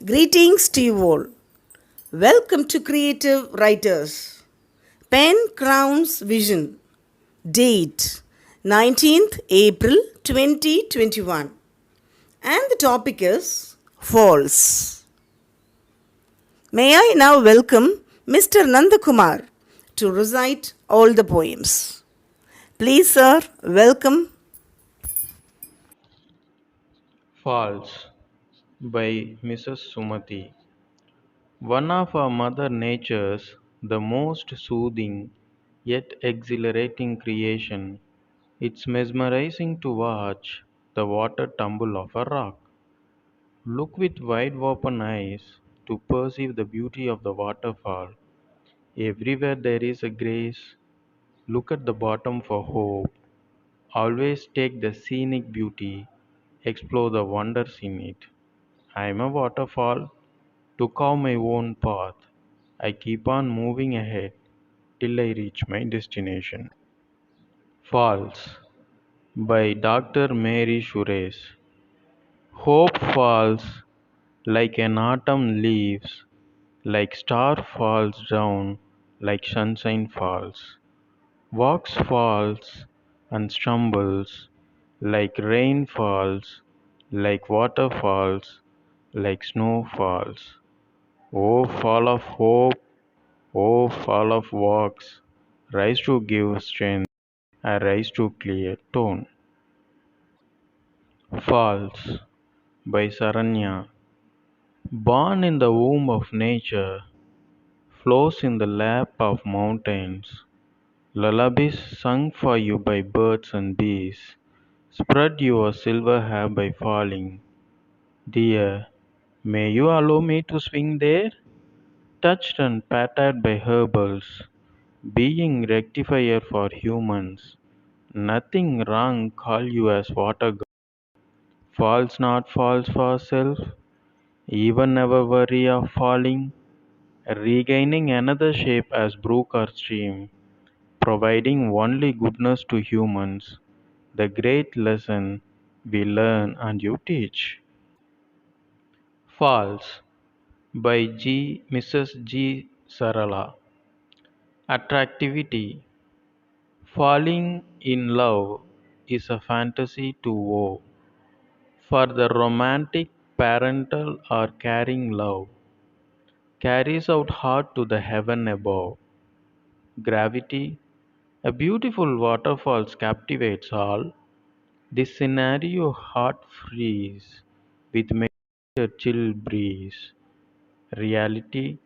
Greetings to you all. Welcome to Creative Writers. Pen Crowns Vision. Date 19th April 2021. And the topic is False. May I now welcome Mr. Nantha Kumar to recite all the poems. Please, sir, welcome. Falls by Mrs. Sumati. One of our Mother Nature's the most soothing yet exhilarating creation. It's mesmerizing to watch the water tumble off a rock. Look with wide open eyes to perceive the beauty of the waterfall. Everywhere there is a grace. Look at the bottom for hope. Always take the scenic beauty, explore the wonders in it. I am a waterfall. To carve my own path, I keep on moving ahead till I reach my destination. Falls by Dr. Mary Suresh. Hope falls like an autumn leaves, like star falls down, like sunshine falls. Walks falls and stumbles, like rain falls, like water falls, like snow falls. O fall of hope, O fall of walks, rise to give strength, rise to clear tone. Falls by Saranya. Born in the womb of nature, flows in the lap of mountains, lullabies sung for you by birds and bees, spread your silver hair by falling. Dear, may you allow me to swing there, touched and patted by herbals, being rectifier for humans. Nothing wrong call you as water god. Falls not falls for self, even never worry of falling, regaining another shape as brook or stream, providing only goodness to humans, the great lesson we learn and you teach. Falls by Mrs. G. Sarala. Attractivity. Falling in love is a fantasy to woe. For the romantic, parental, or caring love carries out heart to the heaven above. Gravity. A beautiful waterfall captivates all. This scenario heart freeze with a chill breeze. Reality.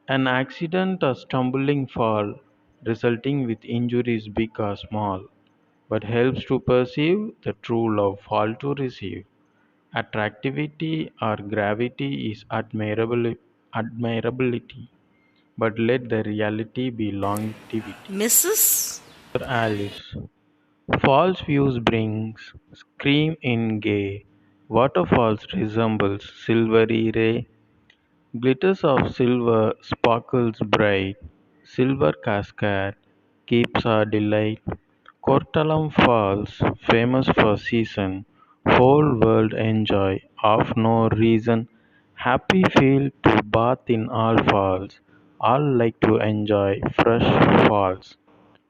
An accident or stumbling fall resulting with injuries big or small, but helps to perceive the true love fall to receive. Attractivity or gravity is admirability, but let the reality be longevity. Mrs. Alice. False views brings scream in gay. Waterfalls resembles silvery ray. Glitters of silver sparkles bright. Silver cascade keeps our delight. Kortalam Falls, famous for season, whole world enjoy, of no reason. Happy feel to bath in all falls, all like to enjoy fresh falls.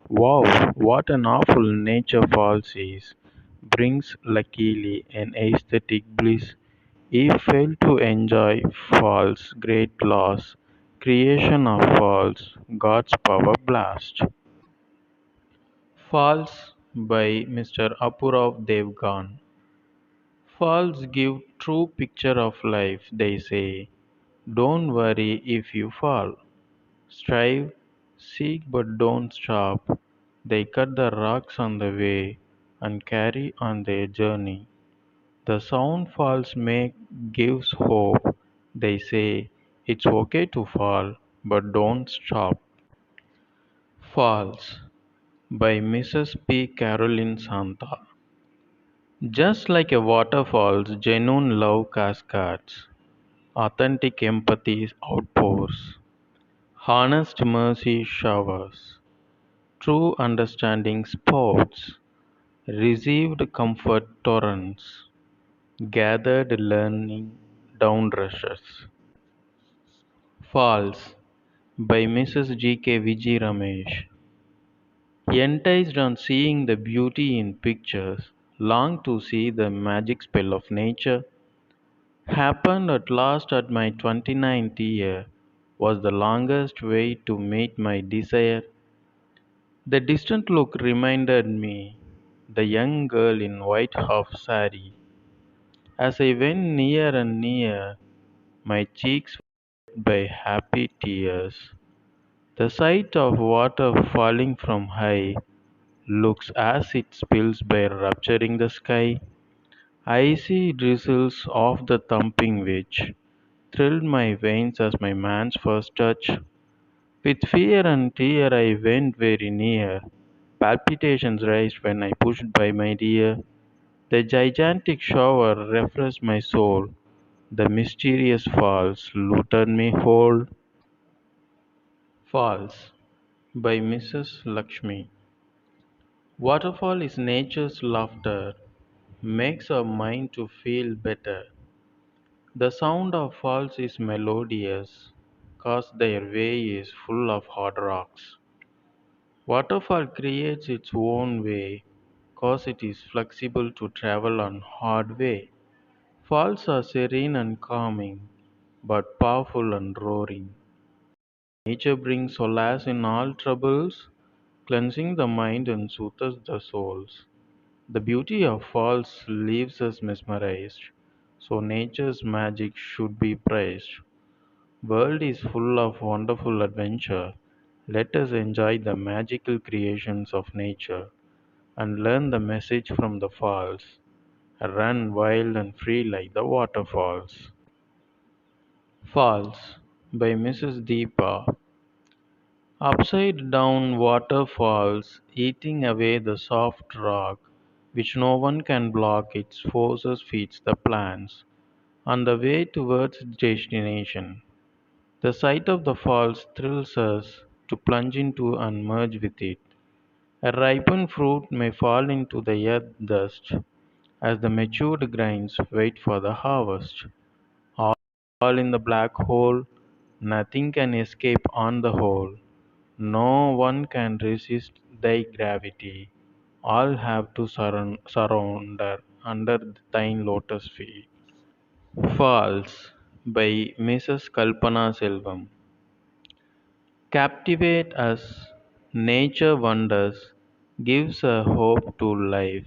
Wow, what an awful nature falls is, brings luckily an aesthetic bliss. If fail to enjoy falls, great loss, creation of falls, God's power blast. Falls by Mr. Apurav Devgan. Falls give true picture of life, they say. Don't worry if you fall. Strive, seek but don't stop. They cut the rocks on the way and carry on their journey. The sound falls make gives hope. They say it's okay to fall, but don't stop. Falls by Mrs. P. Caroline Santa. Just like a waterfall's genuine love cascades, authentic empathy outpours, honest mercy showers, true understanding spouts, received comfort torrents, gathered learning down rushes. Falls by Mrs. G. K. Vijay Ramesh. Enticed on seeing the beauty in pictures, longed to see the magic spell of nature, happened at last at my 29th year, was the longest way to meet my desire. The distant look reminded me the young girl in white half saree. As I went near and near, my cheeks wet by happy tears. The sight of water falling from high looks as it spills by rupturing the sky. Icy drizzles of the thumping which thrilled my veins as my man's first touch. With fear and tear I went very near. Palpitations raised when I pushed by my dear. The gigantic shower refreshed my soul. The mysterious falls looted me whole. Falls by Mrs. Lakshmi. Waterfall is nature's laughter, makes our mind to feel better. The sound of falls is melodious, cause their way is full of hard rocks. Waterfall creates its own way, cause it is flexible to travel on hard way. Falls are serene and calming, but powerful and roaring. Nature brings solace in all troubles, cleansing the mind and soothes the souls. The beauty of falls leaves us mesmerized, so nature's magic should be praised. World is full of wonderful adventure. Let us enjoy the magical creations of nature and learn the message from the falls. Run wild and free like the waterfalls. Falls by Mrs. Deepa. Upside down waterfalls eating away the soft rock, which no one can block, its forces feeds the plants. On the way towards destination, the sight of the falls thrills us to plunge into and merge with it. A ripened fruit may fall into the earth dust as the matured grains wait for the harvest. All in the black hole, nothing can escape on the whole. No one can resist thy gravity. All have to surrender under thine lotus feet. Falls by Mrs. Kalpana Selvam. Captivate us, nature wonders, gives a hope to life.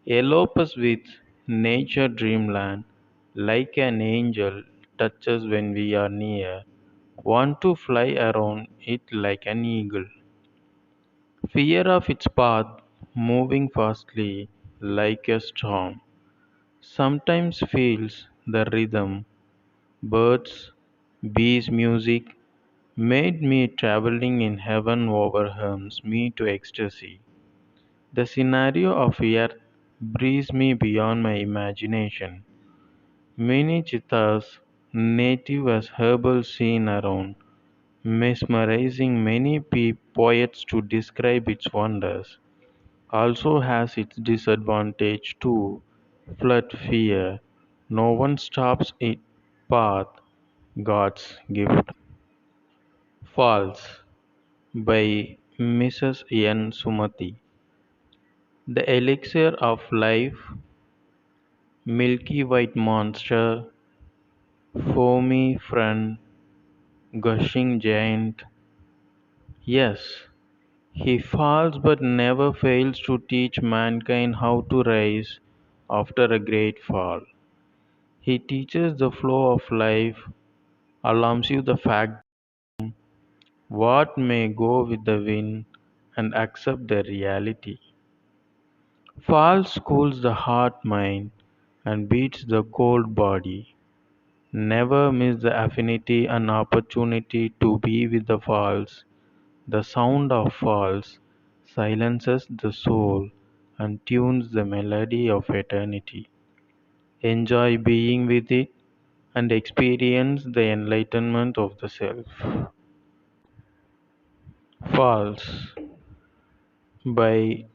Elope us with nature dreamland, like an angel touches when we are near. Want to fly around it like an eagle. Fear of its path, moving fastly like a storm. Sometimes feels the rhythm, birds, bees' music, made me traveling in heaven overwhelms me to ecstasy. The scenario of earth breathes me beyond my imagination. Many chittas, native as herbal scene around, mesmerizing many poets to describe its wonders, also has its disadvantage too. Flood fear. No one stops its path, God's gift. Falls by Mrs. N. Sumati. The elixir of life, milky white monster, foamy friend, gushing giant. Yes, he falls but never fails to teach mankind how to rise after a great fall. He teaches the flow of life, alarms you the fact what may go with the wind, and accept the reality. Falls cools the heart mind and beats the cold body. Never miss the affinity and opportunity to be with the falls. The sound of falls silences the soul and tunes the melody of eternity. Enjoy being with it and experience the enlightenment of the self. Falls by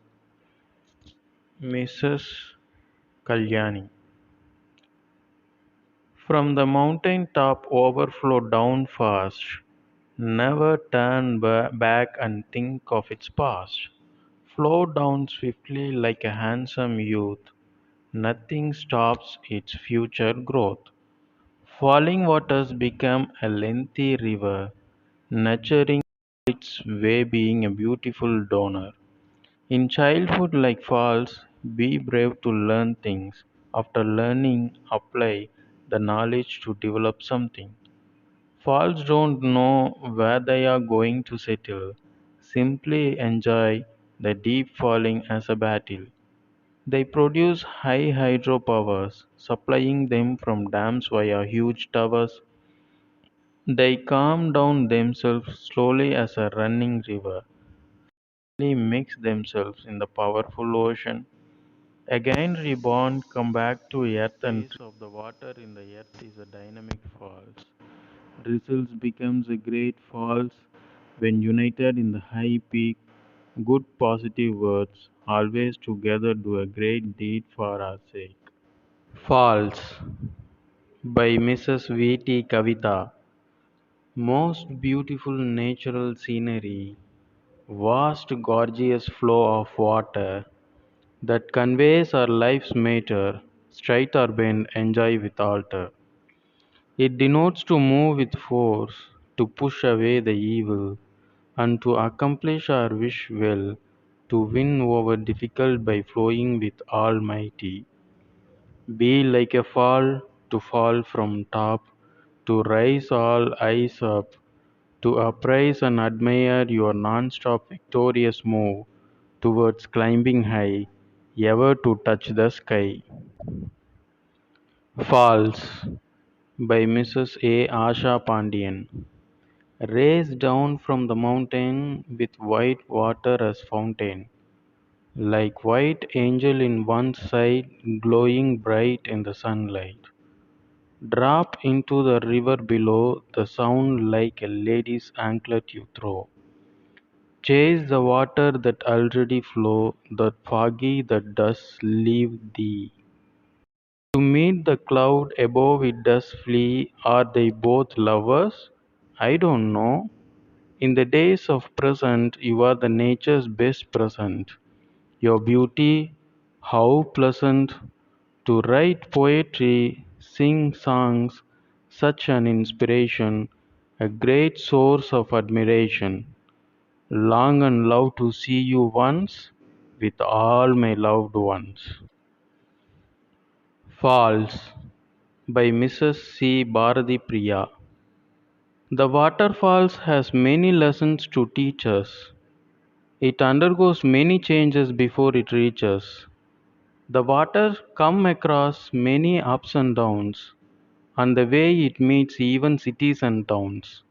Mrs. Kalyani. From the mountain top overflow down fast. Never turn back and think of its past. Flow down swiftly like a handsome youth. Nothing stops its future growth. Falling waters become a lengthy river, nurturing its way being a beautiful donor. In childhood, like falls, be brave to learn things. After learning, apply the knowledge to develop something. Falls don't know where they are going to settle. Simply enjoy the deep falling as a battle. They produce high hydropowers, supplying them from dams via huge towers. They calm down themselves slowly as a running river. They mix themselves in the powerful ocean. Again reborn, come back to earth and face of the water in the earth is a dynamic falls. Results becomes a great falls when united in the high peak. Good positive words always together do a great deed for our sake. Falls by Mrs. V. T. Kavita. Most beautiful natural scenery, vast gorgeous flow of water that conveys our life's matter, straight or bend, enjoy with alter. It denotes to move with force, to push away the evil, and to accomplish our wish well, to win over difficult by flowing with Almighty. Be like a fall, to fall from top, to rise all eyes up, to appraise and admire your non-stop victorious move towards climbing high, ever to touch the sky. Falls by Mrs. A. Asha Pandian. Raised down from the mountain with white water as fountain, like white angel in one side glowing bright in the sunlight. Drop into the river below, the sound like a lady's anklet you throw. Chase the water that already flow, that foggy that does leave thee. To meet the cloud above it does flee, are they both lovers? I don't know. In the days of present, you are the nature's best present. Your beauty, how pleasant to write poetry, sing songs, such an inspiration, a great source of admiration. Long and love to see you once with all my loved ones. Falls by Mrs. C. Bharati Priya. The waterfalls has many lessons to teach us. It undergoes many changes before it reaches. The water come across many ups and downs, and the way it meets even cities and towns.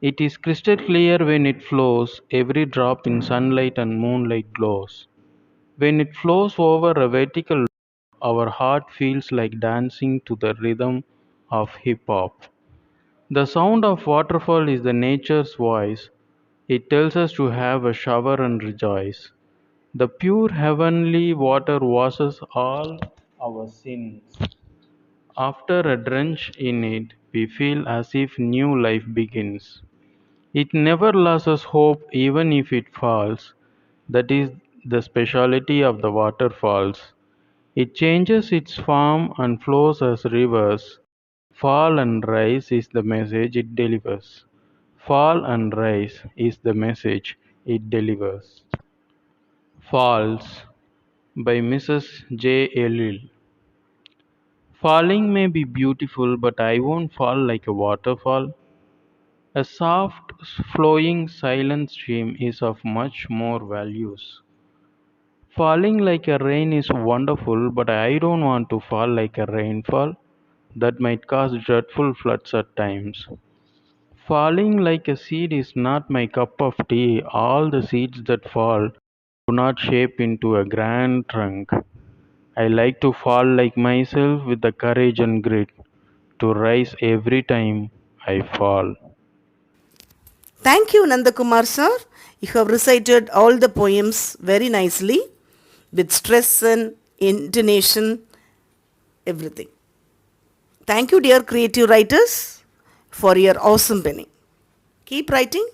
It is crystal clear when it flows, every drop in sunlight and moonlight glows. When it flows over a vertical, our heart feels like dancing to the rhythm of hip hop. The sound of waterfall is the nature's voice. It tells us to have a shower and rejoice. The pure heavenly water washes all our sins. After a drench in it, we feel as if new life begins. It never loses hope even if it falls. That is the speciality of the waterfalls. It changes its form and flows as rivers. Fall and rise is the message it delivers. Fall and rise is the message it delivers. Falls by Mrs. J. Elil. Falling may be beautiful, but I won't fall like a waterfall. A soft, flowing, silent stream is of much more values. Falling like a rain is wonderful, but I don't want to fall like a rainfall. That might cause dreadful floods at times. Falling like a seed is not my cup of tea. All the seeds that fall do not shape into a grand trunk. I like to fall like myself with the courage and grit to rise every time I fall. Thank you, Nantha Kumar sir. You have recited all the poems very nicely with stress and intonation, everything. Thank you, dear creative writers, for your awesome penning. Keep writing.